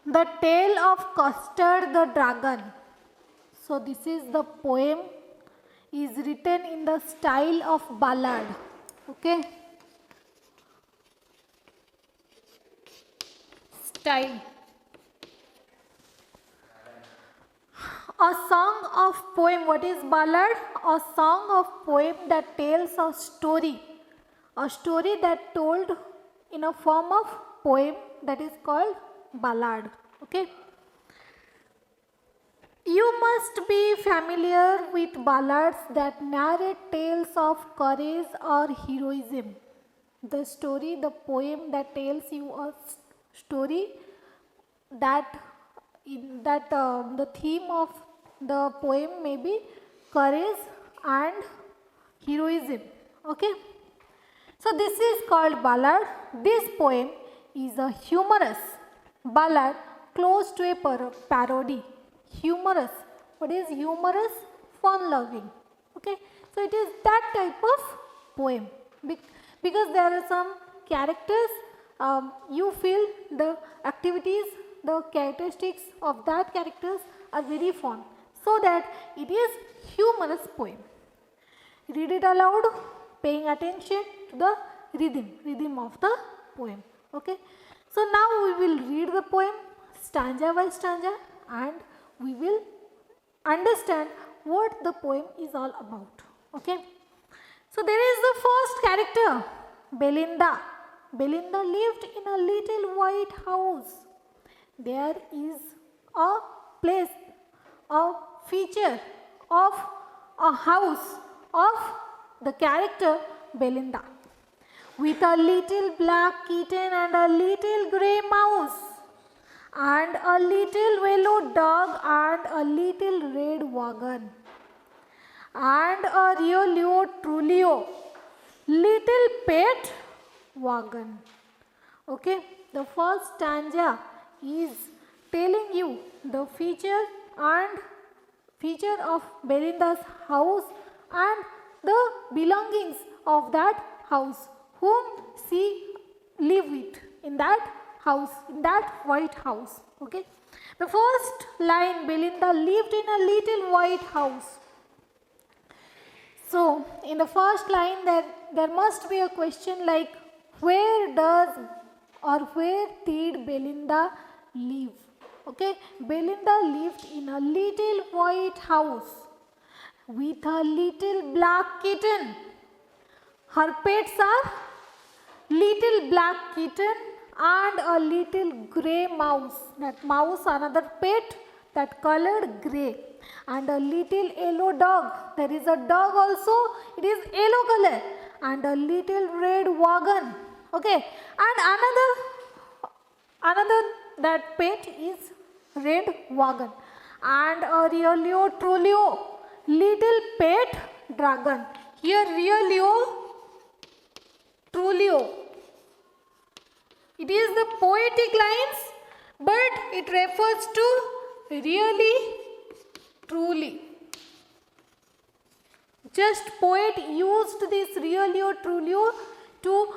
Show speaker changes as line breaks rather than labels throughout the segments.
The Tale of Custard the Dragon. So this is the poem is written in the style of ballad. Okay. Style. A song of poem. What is ballad? A song of poem that tells a story. A story that told in a form of poem, that is called ballad. Okay. You must be familiar with ballads that narrate tales of courage or heroism. The story, the poem that tells you a story that the theme of the poem may be courage and heroism. Okay. So this is called ballad. This poem is a humorous ballad close to a parody. Humorous. What is humorous? Fun loving. Okay. So it is that type of poem. Because there are some characters, you feel the activities, the characteristics of that characters are very fun. So that it is humorous poem. Read it aloud, paying attention to the rhythm of the poem. Okay. So now we will read the poem stanza by stanza and we will understand what the poem is all about. Okay. So there is the first character, Belinda. Belinda lived in a little white house. There is a place, a feature of a house of the character Belinda, with a little black kitten and a little grey mouse, and a little yellow dog and a little red wagon, and a Riolio Trulio, little pet wagon. Okay, the first stanza is telling you the feature of Belinda's house and the belongings of that house, whom she live with in that house, in that white house. Okay. The first line, Belinda lived in a little white house. So in the first line there must be a question like, where did Belinda live? Okay, Belinda lived in a little white house with a little black kitten. Her pets are little black kitten and a little grey mouse. That mouse, another pet, that colored grey. And a little yellow dog. There is a dog also, it is yellow color. And a little red wagon. Okay. And another that pet is red wagon. And a Riolio Trulio, little pet dragon. Here Riolio Trulio. It is the poetic lines, but it refers to really, truly. Just poet used this really or truly to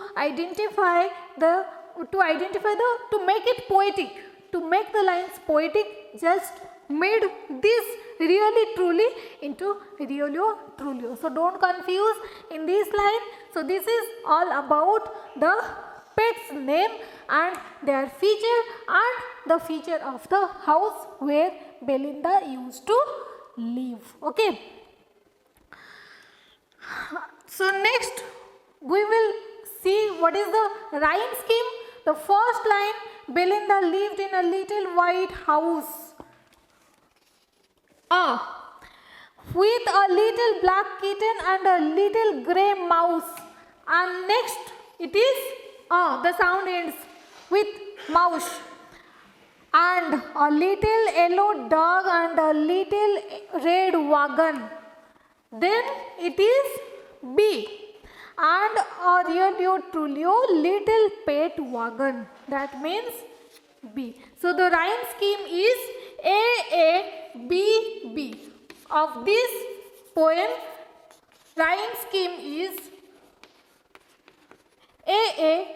make it poetic, to make the lines poetic. Just made this really truly into really or truly. So don't confuse in this line. So this is all about the pet's name and their feature and the feature of the house where Belinda used to live. Okay. So next we will see what is the rhyme scheme. The first line, Belinda lived in a little white house. With a little black kitten and a little grey mouse. And next it is the sound ends with mouse. And a little yellow dog and a little red wagon. Then it is B. And a Riolio Trulio, little pet wagon. That means B. So the rhyme scheme is A, B, B. Of this poem, rhyme scheme is A,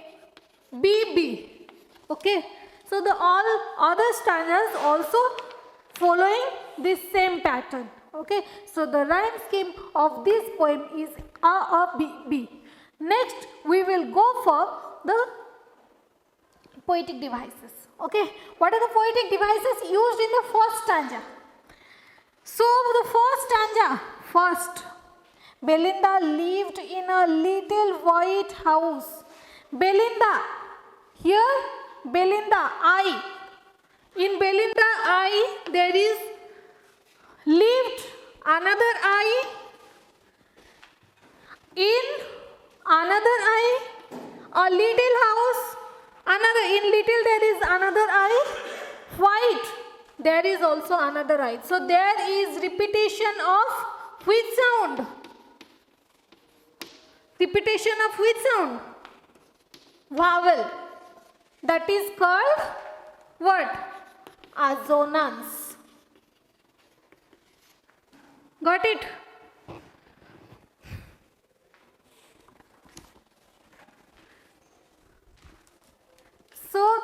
B, B. Okay. So So the all other stanzas also following this same pattern. Okay, so the rhyme scheme of this poem is A, B, B. Next we will go for the poetic devices. Okay, what are the poetic devices used in the first stanza? So the first stanza, first, Belinda lived in a little white house. Belinda, here Belinda, I. In Belinda, I, there is lived, another I. In another I, a little house, another, in little there is another I. White, there is also another I. So there is repetition of which sound? Repetition of which sound? Vowel. That is called what? Assonance. Got it? So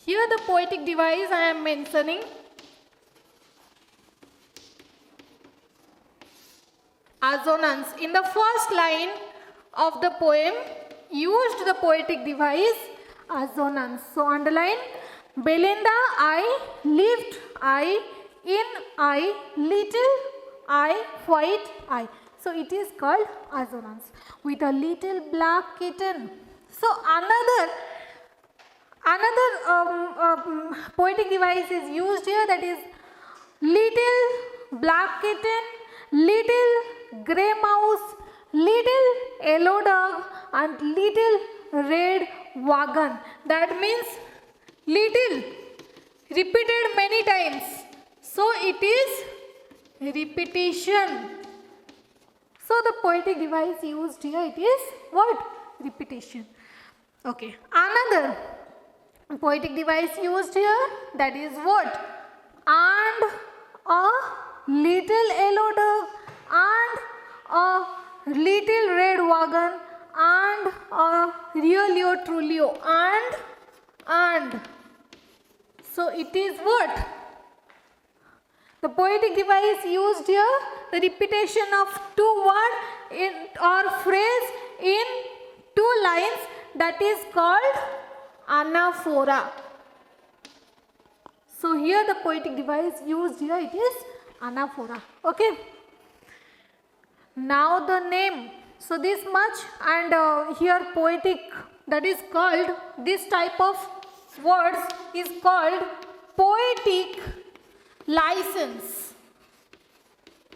here the poetic device I am mentioning. Assonance. In the first line of the poem used the poetic device assonance. So underline Belinda, I, lived, I, in, I, little, I, white, I. So it is called assonance. With a little black kitten. So another poetic device is used here, that is little black kitten, little grey mouse, little yellow dog and little red wagon. That means little repeated many times. So it is repetition. So the poetic device used here, it is what? Repetition. Okay. Another poetic device used here, that is what? And a little yellow dog and a little red wagon and a really or truly and. So it is what? The poetic device used here, the repetition of two words in or phrase in two lines, that is called anaphora. So here the poetic device used here, it is anaphora. Okay. Now the name. So this much, and here poetic, that is called, this type of words is called poetic license.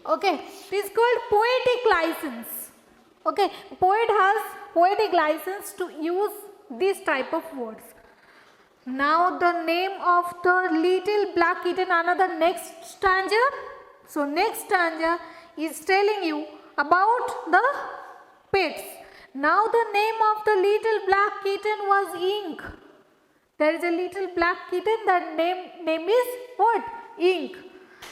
Okay, it is called poetic license. Okay, poet has poetic license to use this type of words. Now the name of the little black kitten, another next stanza. So next stanza is telling you about the pets. Now the name of the little black kitten was Ink. There is a little black kitten, that name is what? Ink.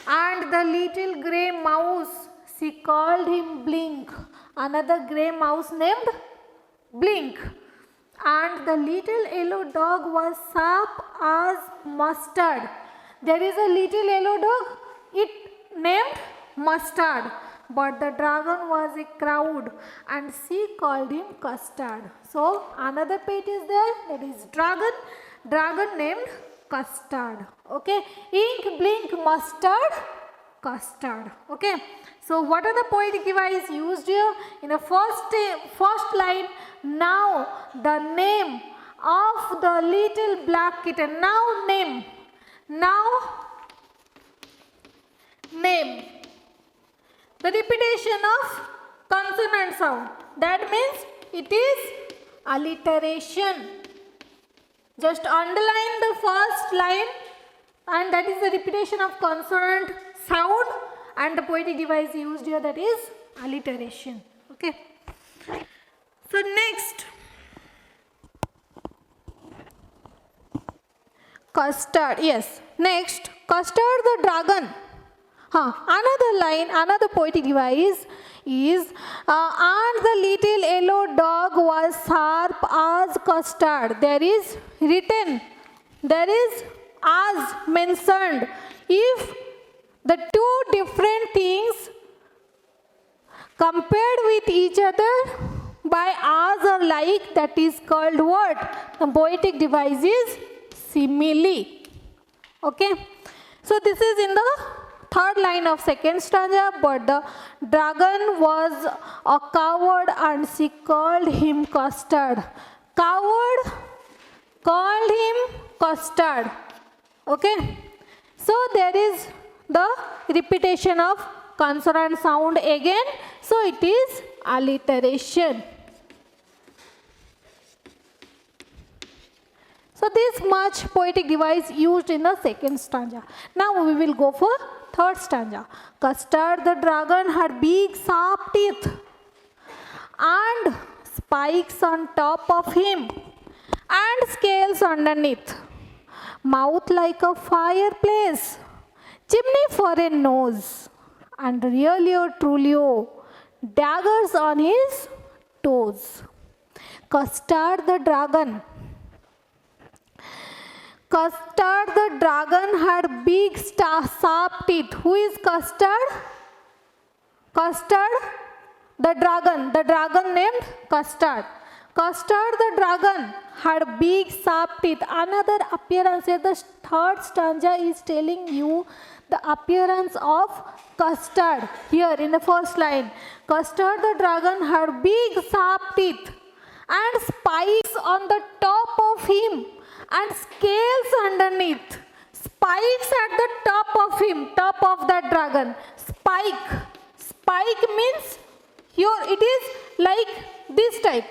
And the little grey mouse, she called him Blink. Another grey mouse named Blink. And the little yellow dog was sharp as mustard. There is a little yellow dog, it named Mustard. But the dragon was a crowd and she called him Custard. So another pet is there, that is dragon named Custard. Okay, Ink, Blink, Mustard, Custard. Okay, so what are the poetic devices used here? In the first line, now the name of the little black kitten. Now name. The repetition of consonant sound. That means it is alliteration. Just underline the first line, and that is the repetition of consonant sound, and the poetic device used here, that is alliteration. Okay. So next, Custard. Yes. Next, Custard the dragon Another line, another poetic device is, and the little yellow dog was sharp as custard. There is written, there is as mentioned. If the two different things compared with each other by as or like, that is called what? The poetic device is simile. Okay. So this is in the third line of second stanza. But the dragon was a coward and she called him custard. Coward called him custard. Okay. So there is the repetition of consonant sound again. So it is alliteration. So this much poetic device used in the second stanza. Now we will go for third stanza. Custard the dragon had big sharp teeth and spikes on top of him and scales underneath. Mouth like a fireplace, chimney for a nose, and really or truly daggers on his toes. Custard the dragon. Custard the dragon had big sharp teeth. Who is Custard? Custard the dragon named Custard. Custard the dragon had big sharp teeth. Another appearance here, the third stanza is telling you the appearance of Custard. Here in the first line, Custard the dragon had big sharp teeth and spikes on the top of him and scales underneath. Spikes at the top of him, top of that dragon. Spike means here it is like this type.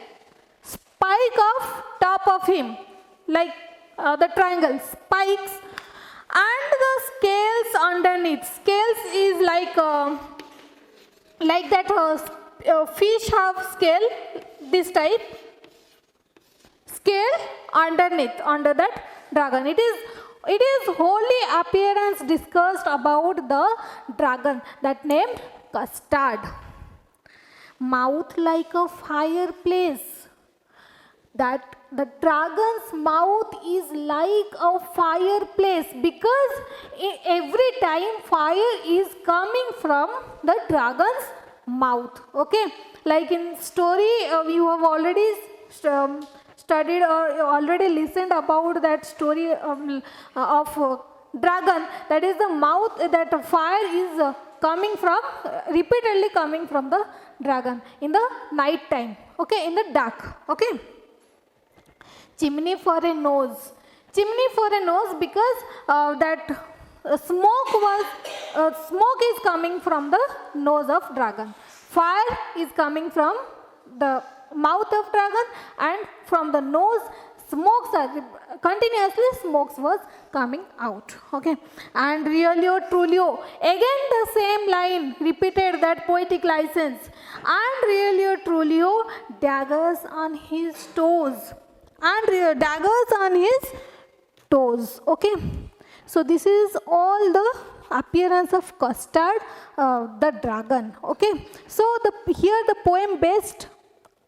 Spike of top of him, like the triangle, spikes, and the scales underneath. Scales is like that fish have scale, this type. Scale underneath, under that dragon. It is wholly appearance discussed about the dragon that named Custard. Mouth like a fireplace. That the dragon's mouth is like a fireplace because every time fire is coming from the dragon's mouth. Okay, like in story you have already studied or already listened about that story of dragon. That is the mouth that fire is coming from, repeatedly coming from the dragon in the night time. Okay, in the dark. Okay. Chimney for a nose. Chimney for a nose because that smoke is coming from the nose of dragon. Fire is coming from the mouth of dragon, and from the nose smokes are was coming out. Okay, and really or truly, again the same line repeated, that poetic license, and really or truly daggers on his toes. And daggers on his toes. Okay, so this is all the appearance of Custard, the dragon. Okay, so here the poem based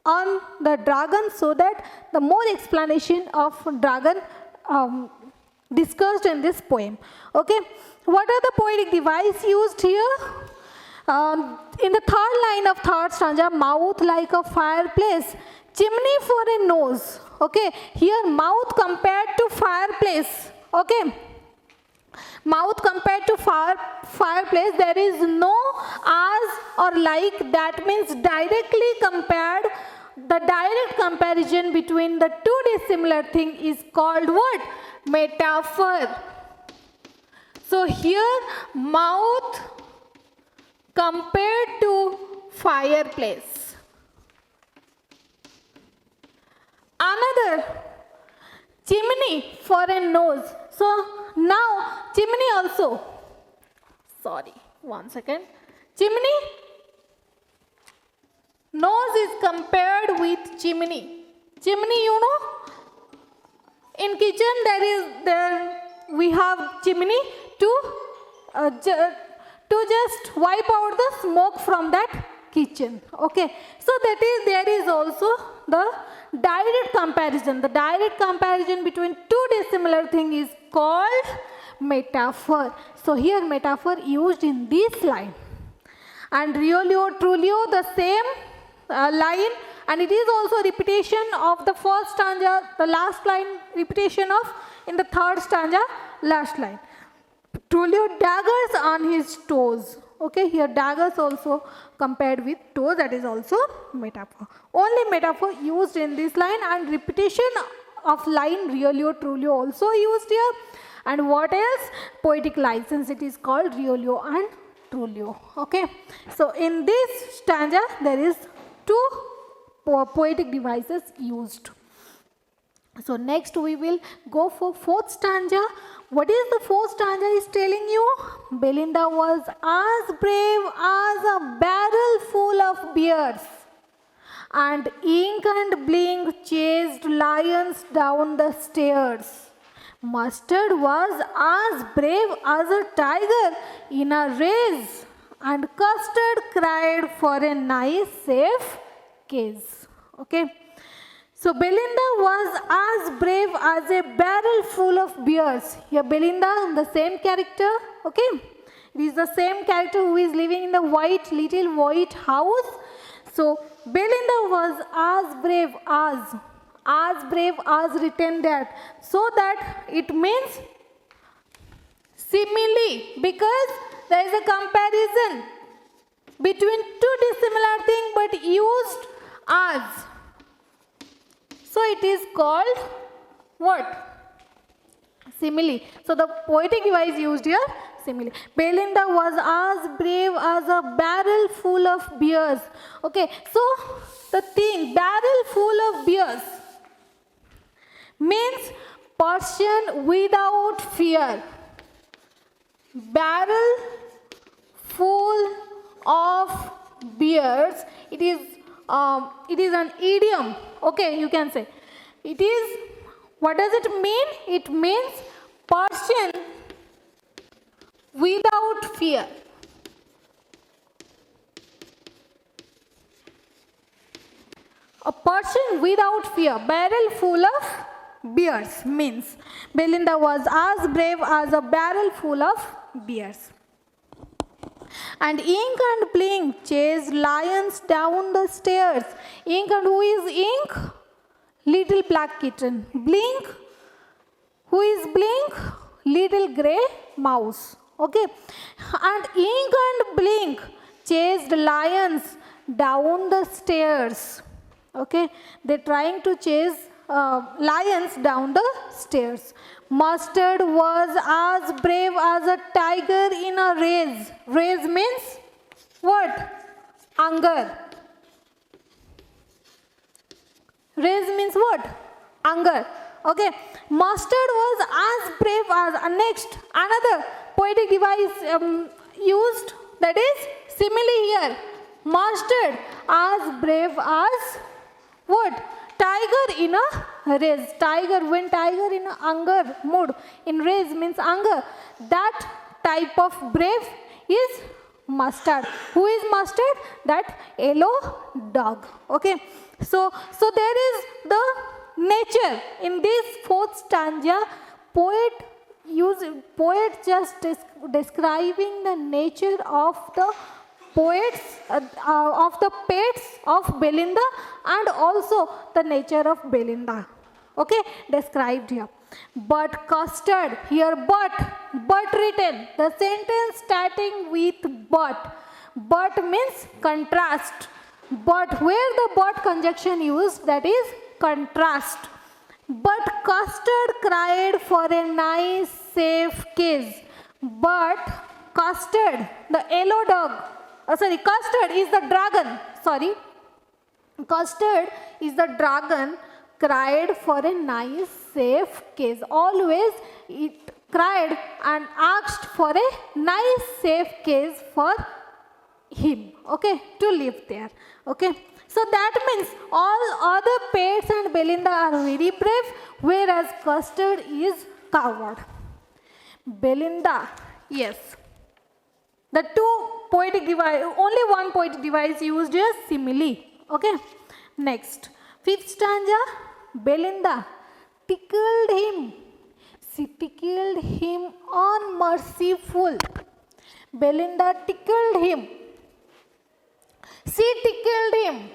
on the dragon, so that the more explanation of dragon discussed in this poem. Okay, what are the poetic device used here? In the third line of third stanza, mouth like a fireplace, chimney for a nose. Okay, here mouth compared to fireplace. Okay, mouth compared to fireplace, there is no as or like, that means directly compared. The direct comparison between the two dissimilar things is called what? Metaphor. So here mouth compared to fireplace. Another, chimney for a nose. So now chimney also, sorry, one second. Chimney, nose is compared with chimney. Chimney, you know, in kitchen we have chimney to to just wipe out the smoke from that kitchen. Okay, so that is, there is also the direct comparison. The direct comparison between two dissimilar things is called metaphor. So here metaphor used in this line. And Riolio, Trulio, the same line, and it is also repetition of the first stanza, the last line, repetition of in the third stanza, last line. Trulio, daggers on his toes. Okay, here daggers also compared with toes, that is also metaphor. Only metaphor used in this line, and repetition of line Riolio, Trulio also used here. And what else? Poetic license, it is called Riolio and Trulio. Okay, so in this stanza there is two poetic devices used. So next we will go for fourth stanza. What is the fourth stanza is telling you? Belinda was as brave as a barrel full of beers, and ink and blink chased lions down the stairs. Mustard was as brave as a tiger in a race, and Custard cried for a nice safe case. Okay. So Belinda was as brave as a barrel full of beers. Here Belinda, the same character. Okay. It is the same character who is living in the little white house. So Belinda was as brave as written that, so that it means simile, because there is a comparison between two dissimilar things but used as. So it is called what? Simile. So the poetic device used here, simile. Belinda was as brave as a barrel full of beers. Okay, so the thing, barrel full of beers, means person without fear. Barrel full of beers, it is an idiom. Okay, you can say. It is, what does it mean? It means person without fear. A person without fear, barrel full of beers means Belinda was as brave as a barrel full of beers. And ink and blink chased lions down the stairs. Ink, and who is ink? Little black kitten. Blink, who is blink? Little grey mouse. Okay. And ink and blink chased lions down the stairs. Okay. They're trying to chase lions down the stairs. Mustard was as brave as a tiger in a race. Race means what? Anger. Race means what? Anger. Okay. Mustard was as brave as, next, another poetic device used, that is simile here. Mustard as brave as what? Tiger in a race. Tiger, when tiger in a anger mood, in race means anger. That type of brave is Mustard. Who is Mustard? That yellow dog. Okay. So there is the nature in this fourth stanza. Poet just describing the nature of the poets, of the pets of Belinda, and also the nature of Belinda. Okay, described here. But Custard, here but written. The sentence starting with but. But means contrast. But where the but conjunction used, that is contrast. But Custard cried for a nice safe kiss. But Custard, the yellow dog, Custard is the dragon. Custard is the dragon, cried for a nice safe kiss. Always it cried and asked for a nice safe kiss for him. Okay, to live there. Okay. So that means all other pets and Belinda are very brave, whereas Custard is coward. Belinda, yes. The two poetic device, only one poetic device used is simile. Okay. Next, fifth stanza. Belinda tickled him. She tickled him unmerciful. Belinda tickled him. She tickled him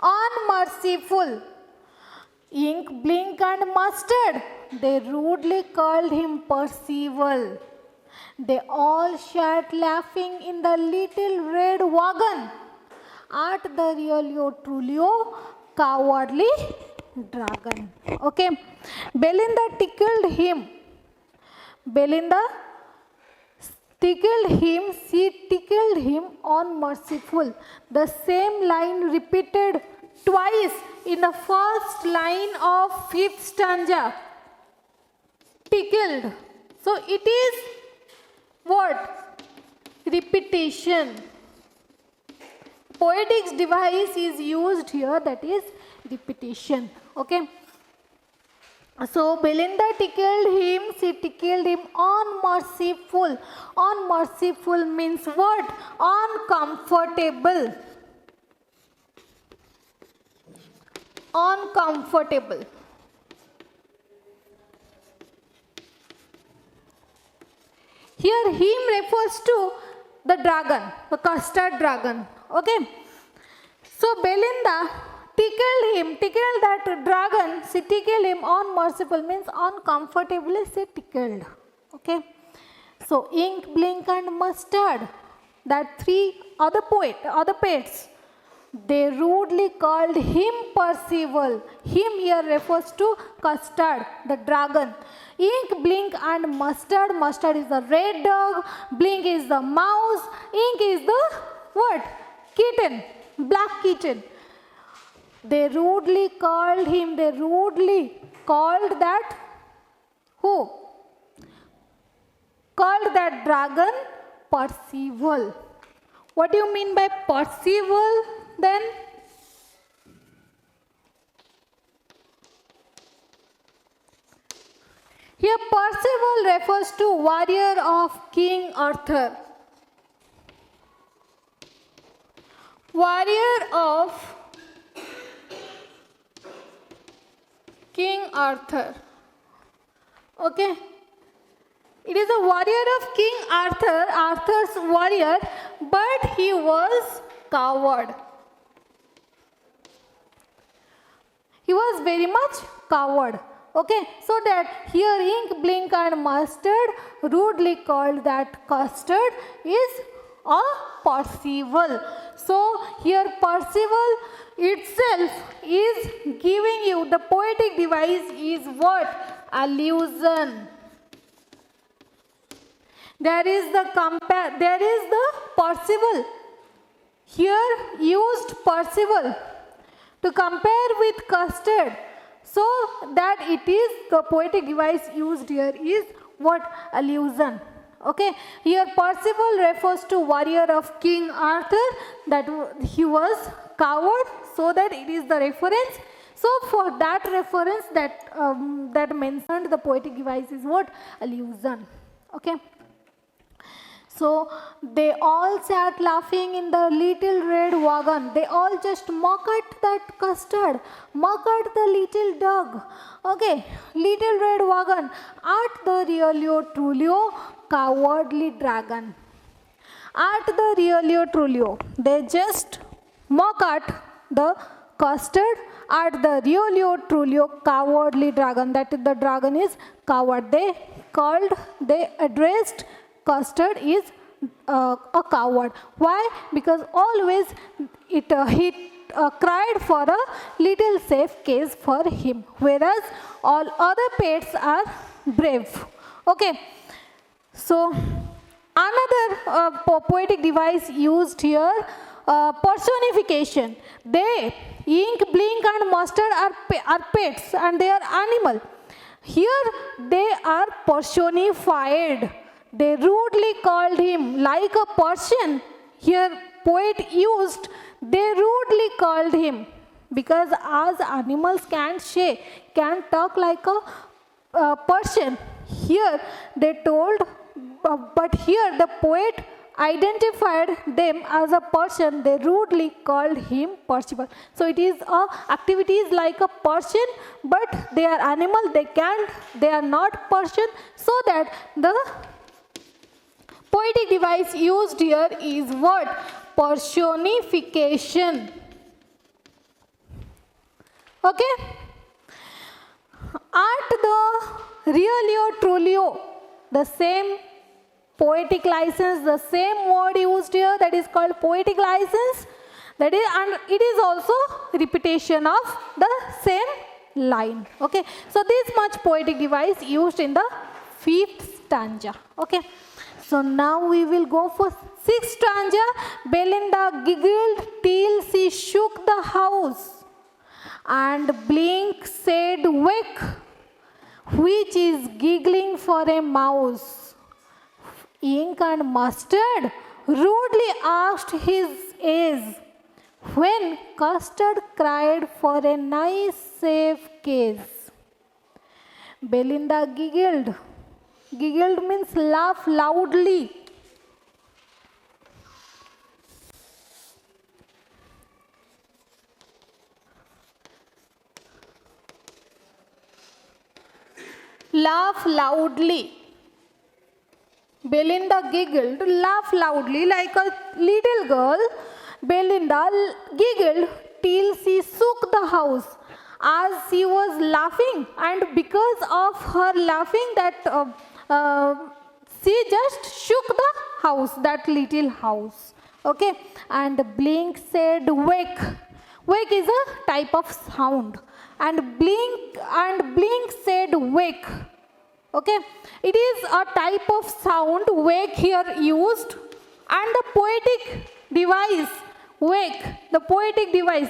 unmerciful. Ink, blink and mustard. They rudely called him Percival. They all sat laughing in the little red wagon at the Riolio Trulio cowardly dragon. Okay. Belinda tickled him. Belinda tickled him. She tickled him unmerciful. The same line repeated twice in the first line of fifth stanza. Tickled. So it is what? Repetition. Poetic device is used here, that is repetition. Okay. So Belinda tickled him, she tickled him unmerciful. Unmerciful means what? Uncomfortable. Uncomfortable. Here him refers to the dragon, the custard dragon. Okay. So Belinda tickled that dragon, she tickled him unmerciful means uncomfortably she tickled. Okay. So ink, blink and mustard, that three other poets, they rudely called him Percival. Him here refers to custard, the dragon. Ink, blink and mustard. Mustard is the red dog. Blink is the mouse. Ink is the what? Kitten, black kitten. They rudely called him. They rudely called that who? Called that dragon Percival. What do you mean by Percival then? Here Percival refers to warrior of King Arthur. Warrior of King Arthur. Okay. It is a warrior of King Arthur, Arthur's warrior, but he was coward. He was very much coward. Okay, so that here ink, blink and mustard rudely called that custard is a Percival. So here Percival itself is giving you, the poetic device is what? Allusion. There is the Percival. Here used Percival to compare with custard. So that it is, the poetic device used here is what? Allusion. Okay. Here Percival refers to warrior of King Arthur, that he was coward, so that it is the reference. So for that reference that mentioned, the poetic device is what? Allusion. Okay. So they all sat laughing in the little red wagon. They all just mock at that custard, mock at the little dog. Okay, little red wagon at the Riolio Trulio cowardly dragon. At the Riolio Trulio, they just mock at the custard, at the Riolio Trulio cowardly dragon. That is, the dragon is coward. They addressed custard is a coward. Why? Because always he cried for a little safe case for him, whereas all other pets are brave. Okay. So another poetic device used here, personification. They, ink, blink and mustard are pets and they are animal. Here they are personified. They rudely called him like a Persian. Here poet used, they rudely called him, because as animals can talk like a Persian. Here they told, but here the poet identified them as a person, they rudely called him Percival. So it is a activities like a person, but they are animal, they are not person. So that the poetic device used here is what? Personification. Okay? At the really or truly, the same poetic license, the same word used here, that is called poetic license. That is, and it is also repetition of the same line. Okay, so this much poetic device used in the 5th stanza. Okay, so now we will go for 6th stanza. Belinda giggled till she shook the house, and Blink said, "Wake," which is giggling for a mouse. Ink and Mustard rudely asked his age, when Custard cried for a nice safe case. Belinda giggled. Giggled means laugh loudly. Laugh loudly. Belinda giggled, laughed loudly like a little girl. Belinda giggled till she shook the house as she was laughing, and because of her laughing she just shook the house, that little house. Okay, and Blink said, "Wake." Wake is a type of sound, and Blink said, "Wake." Okay, it is a type of sound, wake here used, and the poetic device, wake, the poetic device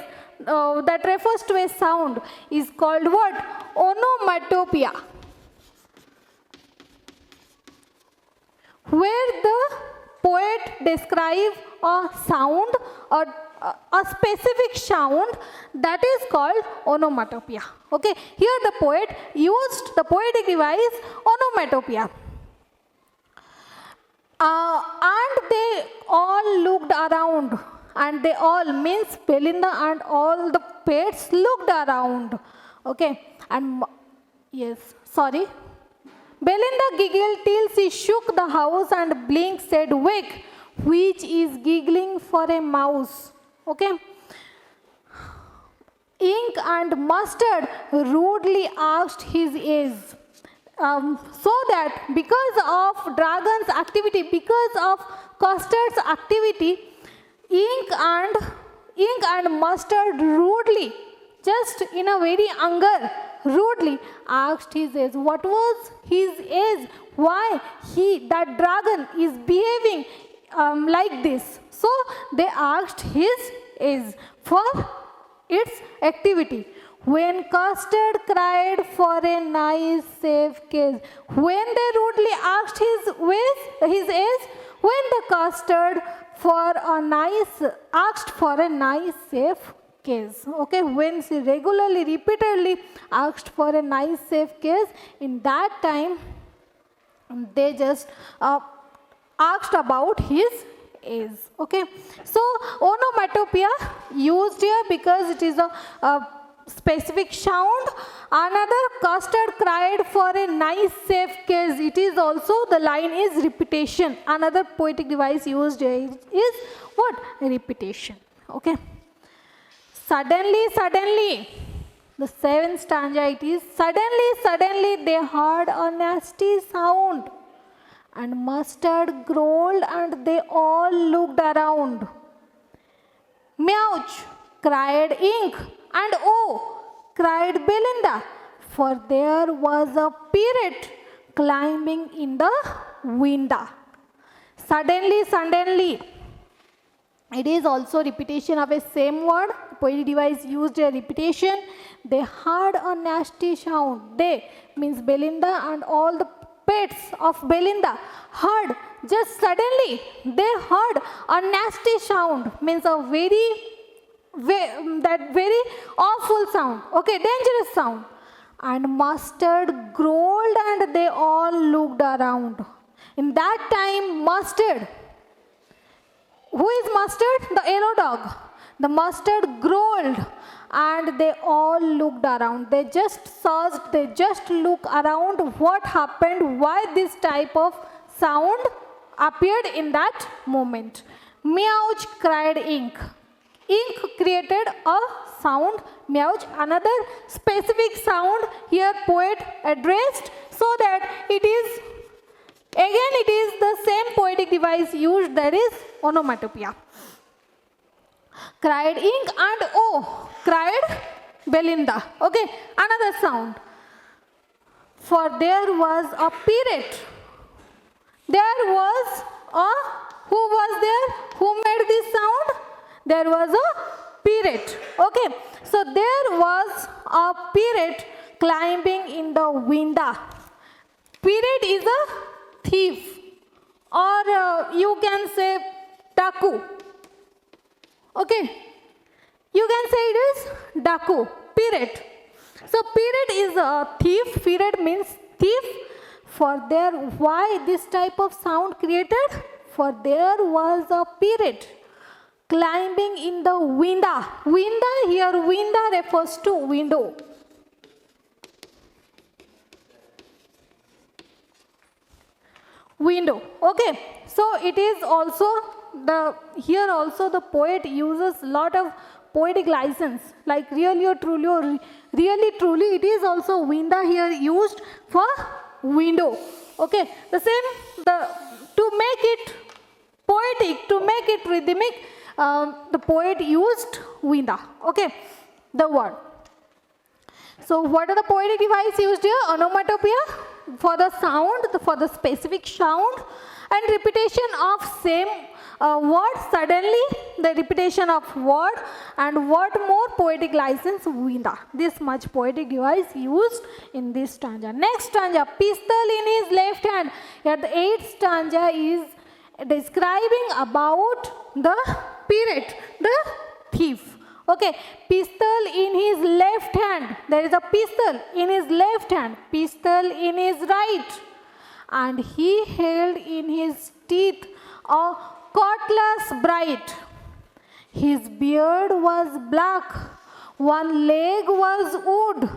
that refers to a sound is called what? Onomatopoeia. Where the poet describes a sound or a specific sound, that is called onomatopoeia. Okay, here the poet used the poetic device onomatopoeia. And they all looked around, and they all means Belinda and all the pets looked around. Okay, and yes, sorry. Belinda giggled till she shook the house, and Blink said, "Wake," which is giggling for a mouse. Okay. Ink and Mustard rudely asked his age. So that because of Dragon's activity, because of Custard's activity, Ink and Mustard rudely, just in a very anger, rudely asked his age. What was his age? Why that dragon is behaving like this? So they asked his age for its activity. When Custard cried for a nice safe case. When they rudely asked his age, when the Custard asked for a nice safe case. Okay, when she regularly, repeatedly asked for a nice safe case, in that time they just asked about his age. Okay, so onomatopoeia used here because it is a specific sound. Another, Custard cried for a nice safe case. It is also, the line is repetition. Another poetic device used here is what? Repetition. Okay. Suddenly, the 7th stanza, it is suddenly they heard a nasty sound, and Mustard growled, and they all looked around. "Meouch," cried Ink, and "Oh," cried Belinda, for there was a pirate climbing in the window. Suddenly, it is also repetition of a same word. Poetic device used a repetition. They heard a nasty sound. They means Belinda and all the pets of Belinda heard, just suddenly they heard a nasty sound, means a very awful sound. Okay, dangerous sound. And Mustard growled, and they all looked around. In that time, Mustard Who is Mustard? The yellow dog. The Mustard growled and they all looked around. They just searched, they just looked around what happened, why this type of sound appeared in that moment. Meouch, cried Ink. Ink created a sound, meouch, another specific sound here poet addressed so that it is, again it is the same poetic device used, that is onomatopoeia. Cried Ink and oh, cried Belinda. Okay, another sound. For there was a pirate. There was a, who was there? Who made this sound? There was a pirate. Okay, so there was a pirate climbing in the window. Pirate is a thief, or you can say daku. Okay, you can say it is daku, pirate. So pirate is a thief. Pirate means thief. For there, why this type of sound created? For there was a pirate climbing in the window. Window here, window refers to window. Window. Okay, so it is also the, here also the poet uses lot of poetic license, like really or truly, or really truly, it is also window here used for window. Okay, the same, the, to make it poetic, to make it rhythmic, the poet used window. Okay, the word. So what are the poetic devices used here? Onomatopoeia for the sound, for the specific sound, and repetition of same word, suddenly the repetition of word, and what more? Poetic license, winda. This much poetic device used in this stanza. Next stanza, pistol in his left hand. Here the 8th stanza is describing about the pirate, the thief. Okay, pistol in his left hand. There is a pistol in his left hand, pistol in his right, and he held in his teeth a cutlass bright. His beard was black, one leg was wood.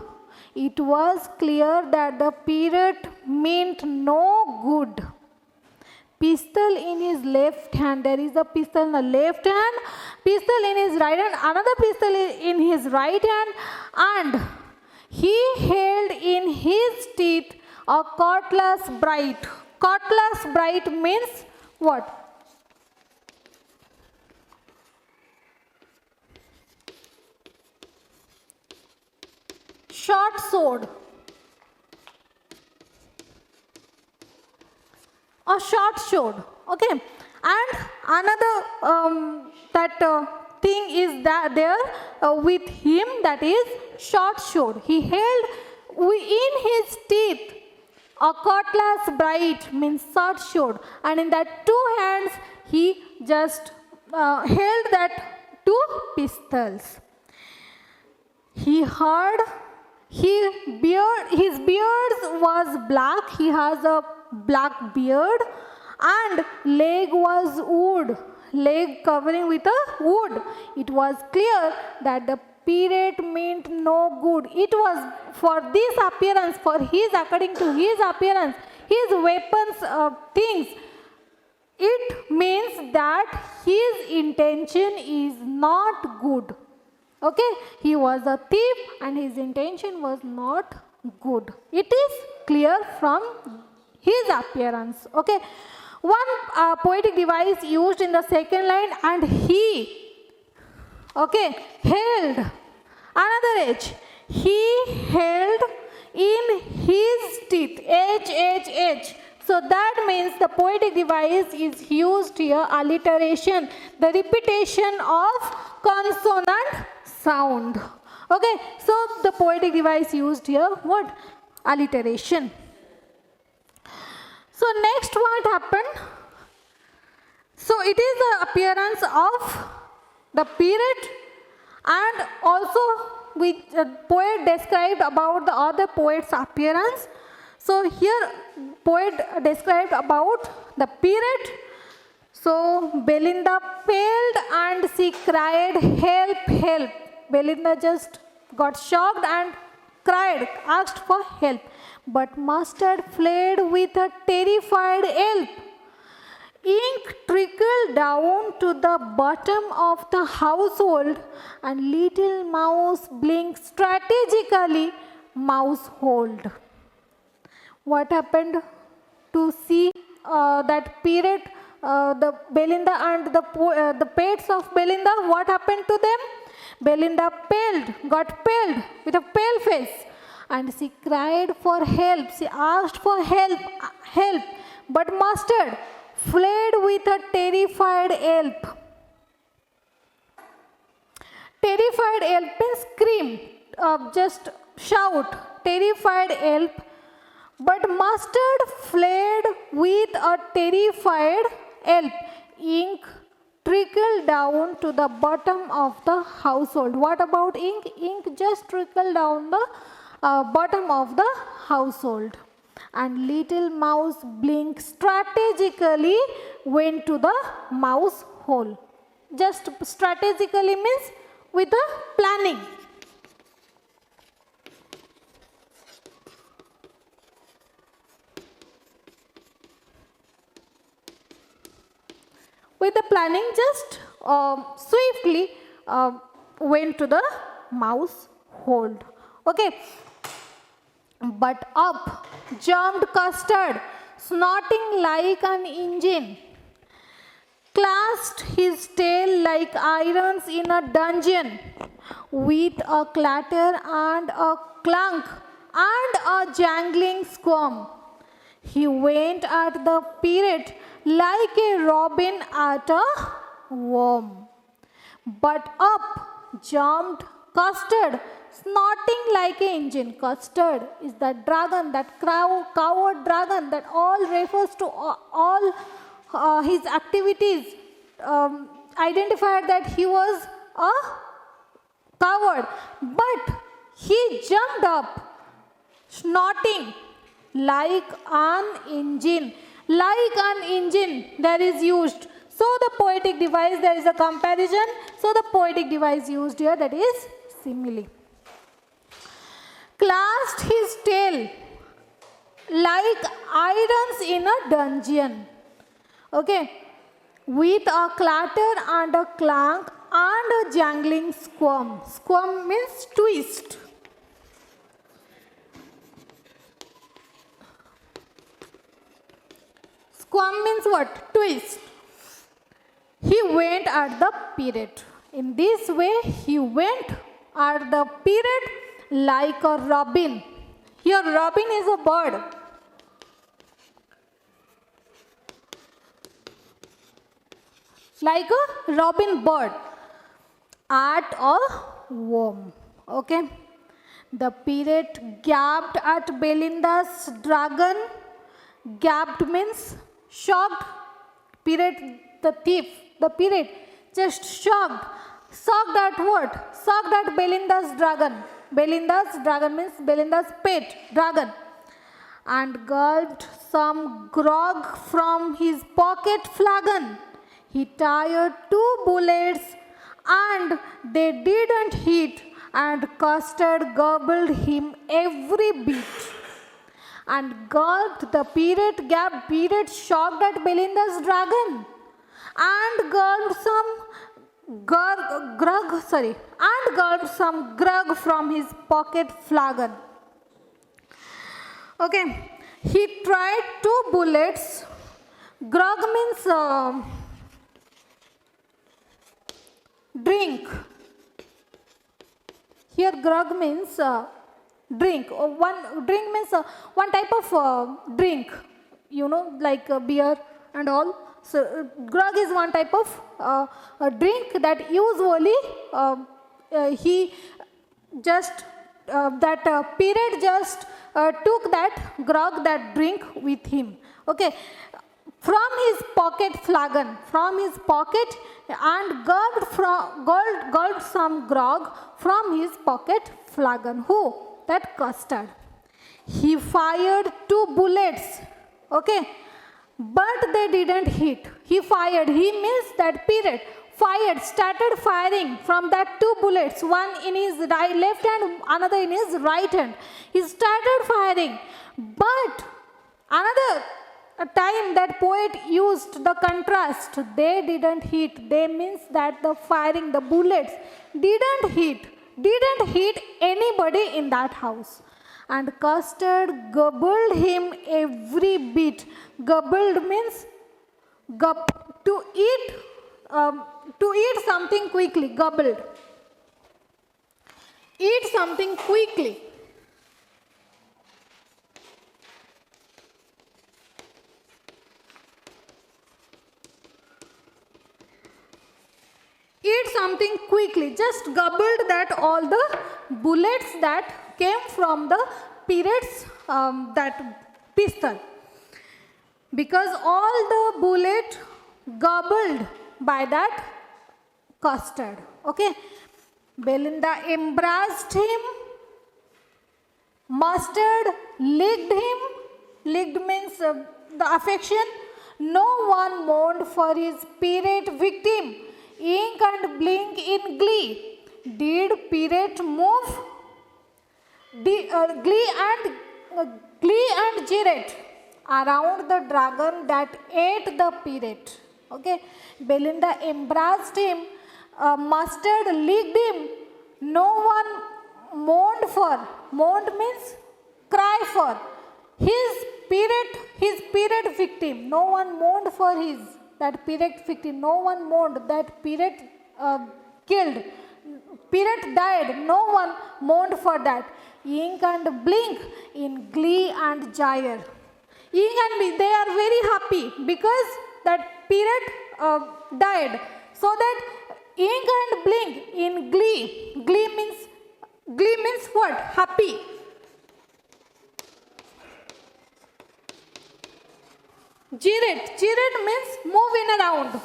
It was clear that the pirate meant no good. Pistol in his left hand. There is a pistol in the left hand, pistol in his right hand, another pistol in his right hand, and he held in his teeth a cutlass bright. Cutlass bright means what? Short sword. A short sword. Okay, and another thing is that there with him, that is short sword. He held in his teeth a cutlass bright, means short sword, and in that two hands he just held that two pistols. He heard, his beard was black, he has a black beard, and leg was wood, leg covering with a wood. It was clear that the pirate meant no good. It was for this appearance, for his, according to his appearance, his weapons, things, it means that his intention is not good. Okay, he was a thief and his intention was not good. It is clear from his appearance. Okay, one poetic device used in the second line, and he, okay, held, another H, he held in his teeth, H. So that means the poetic device is used here, alliteration, the repetition of consonant sound. Okay, so the poetic device used here, what? Alliteration. So next what happened? So it is the appearance of the pirate, and also poet described about the other poet's appearance. So here poet described about the pirate So Belinda paled and she cried, "Help, help." Belinda just got shocked and cried, asked for help. But Mustard fled with a terrified yelp. Ink trickled down to the bottom of the household, and little Mouse blinked strategically. Mouse hold. What happened to see that period? The Belinda and the pets of Belinda. What happened to them? Belinda got paled with a pale face, and she cried for help. She asked for help. But Mustard fled with a terrified yelp. Terrified yelp means scream, just shout. Terrified yelp. But Mustard fled with a terrified yelp. Ink trickled down to the bottom of the household. What about ink? Ink just trickled down the bottom of the household. And little Mouse blinked strategically went to the mouse hole. Just strategically means with a planning. With the planning, just swiftly went to the mouse hole. Okay. But up jumped Custard, snorting like an engine, clasped his tail like irons in a dungeon, with a clatter and a clunk and a jangling squirm. He went at the pirate like a robin at a worm. But up jumped Custard, snorting like an engine. Custard is that dragon, that coward dragon that all refers to all his activities. Identified that he was a coward. But he jumped up, snorting like an engine. Like an engine that is used. So the poetic device, there is a comparison. So the poetic device used here, that is simile. Clasped his tail like irons in a dungeon. Okay. With a clatter and a clank and a jangling squirm. Squirm means twist. Squirm means what? Twist. He went at the pirate. In this way, he went at the pirate like a robin. Here, robin is a bird. Like a robin bird at a worm. Okay. The pirate gaped at Belinda's dragon. Gaped means shocked. Pirate, the thief, the pirate, just shocked. Shocked at what? Shocked at Belinda's dragon. Belinda's dragon means Belinda's pet dragon. And gulped some grog from his pocket flagon. He tired 2 bullets and they didn't hit, and Custard gobbled him every bit. And gulped the pirate, gap pirate shocked at Belinda's dragon, and gulped some grog from his pocket flagon. Okay, he tried 2 bullets. Grog means drink. Here grog means drink. One drink means one type of drink, you know, like beer and all. So grog is one type of a drink that usually he just that pirate just took that grog, that drink with him. Okay, from his pocket flagon, from his pocket, and gulped some grog from his pocket flagon. Who? That Custard. He fired 2 bullets. Okay, but they didn't hit. He fired. He means that period. Fired, started firing from that two bullets, one in his left hand, another in his right hand. He started firing. But another time that poet used the contrast, they didn't hit. They means that the firing, the bullets didn't hit anybody in that house. And Custard gobbled him every bit. Gobbled means to eat something quickly. Gobbled. Eat something quickly. Eat something quickly. Just gobbled that all the bullets that came from the pirate's that pistol. Because all the bullet gobbled by that Custard. Okay. Belinda embraced him. Mustard licked him. Licked means the affection. No one mourned for his pirate victim. Ink and blink in glee. Did pirate move? Glee and Jiret around the dragon that ate the pirate. Okay. Belinda embraced him. Mustard licked him. No one mourned for. Mourned means cry for. His pirate victim. No one mourned for that pirate victim. No one mourned that pirate killed. Pirate died. No one mourned for that. Ink and blink in glee and gyre. Ink and blink, they are very happy because that pirate died. So that ink and blink in glee. Glee means what? Happy. Jiret means moving around.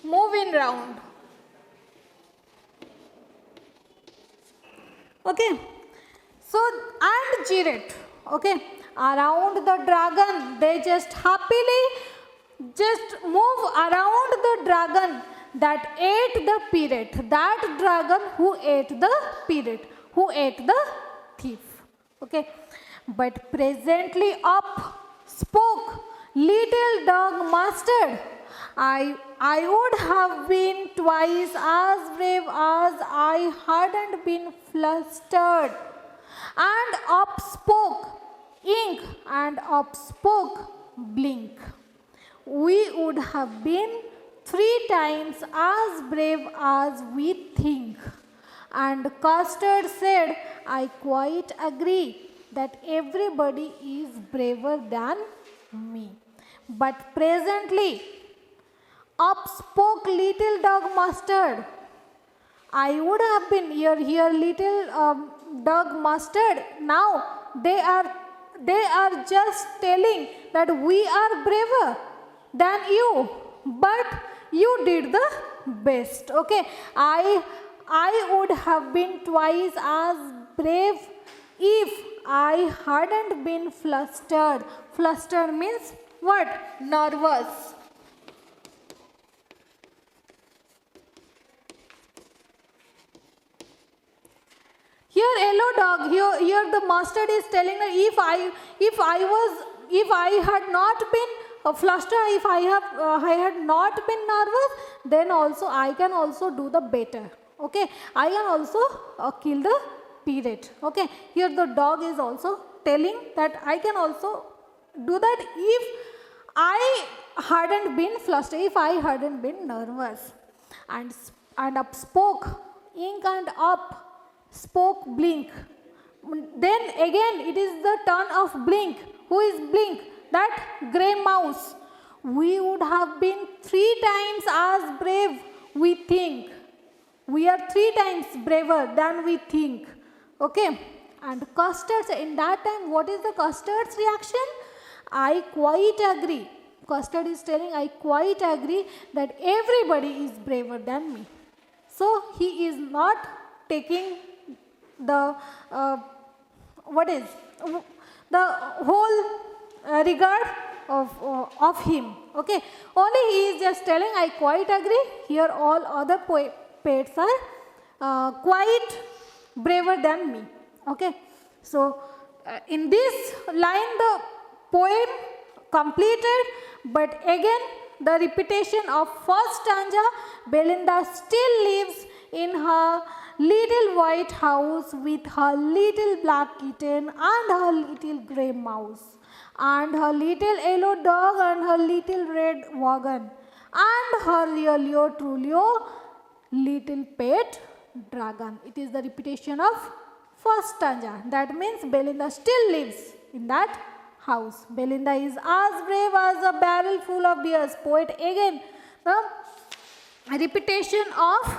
Moving round. Okay. So, and Jiret. Okay. Around the dragon, they just happily just move around the dragon that ate the pirate. That dragon who ate the pirate, who ate the thief. Okay. But presently up spoke little dog Mustard. I would have been twice as brave as I hadn't been flustered. And up spoke Ink and up spoke Blink. We would have been 3 times as brave as we think. And Custard said, I quite agree that everybody is braver than me. But presently, up spoke little dog Mustard. I would have been here little dog Mustard. Now they are just telling that we are braver than you, but you did the best. Okay, I would have been twice as brave if I hadn't been flustered. Flustered means what? Nervous. Here yellow dog, here the Mustard is telling that if I had not been flustered, if I had not been nervous, then also I can also do the better. Okay, I can also kill the pirate. Okay, here the dog is also telling that I can also do that if I hadn't been flustered, if I hadn't been nervous. And up spoke Ink and up spoke Blink. Then again it is the turn of Blink. Who is Blink? That grey mouse. We would have been 3 times as brave we think. We are 3 times braver than we think. Okay. And Custard's, in that time, what is the Custard's reaction? I quite agree. Custard is telling, I quite agree that everybody is braver than me. So he is not taking the what is the whole regard of him. Okay, only he is just telling, I quite agree. Here all other pets are quite braver than me. Okay, so in this line the poem completed, but again the repetition of first stanza, Belinda still lives in her little white house with her little black kitten and her little grey mouse and her little yellow dog and her little red wagon and her really truly little pet dragon. It is the repetition of first stanza. That means Belinda still lives in that house. Belinda is as brave as a barrel full of beers. Poet again, the repetition of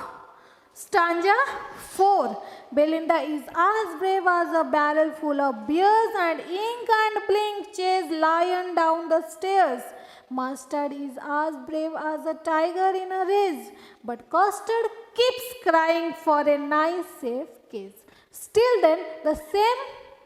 stanza 4. Belinda is as brave as a barrel full of beers, and ink and blink chase lion down the stairs. Mustard is as brave as a tiger in a race, but Custard keeps crying for a nice safe case. Still then, the same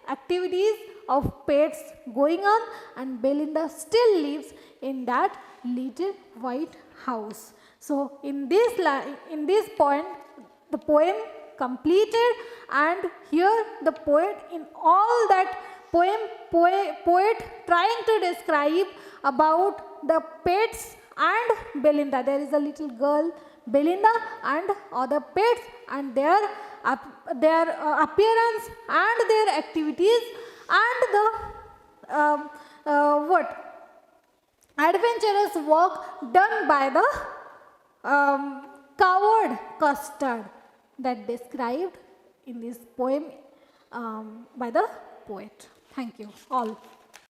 activities of pets going on, and Belinda still lives in that little white house. So in this point, the poem completed, and here the poet, in all that poet trying to describe about the pets and Belinda. There is a little girl Belinda and other pets, and their appearance and their activities, and the what adventurous work done by the coward Custard, that described in this poem by the poet. Thank you all.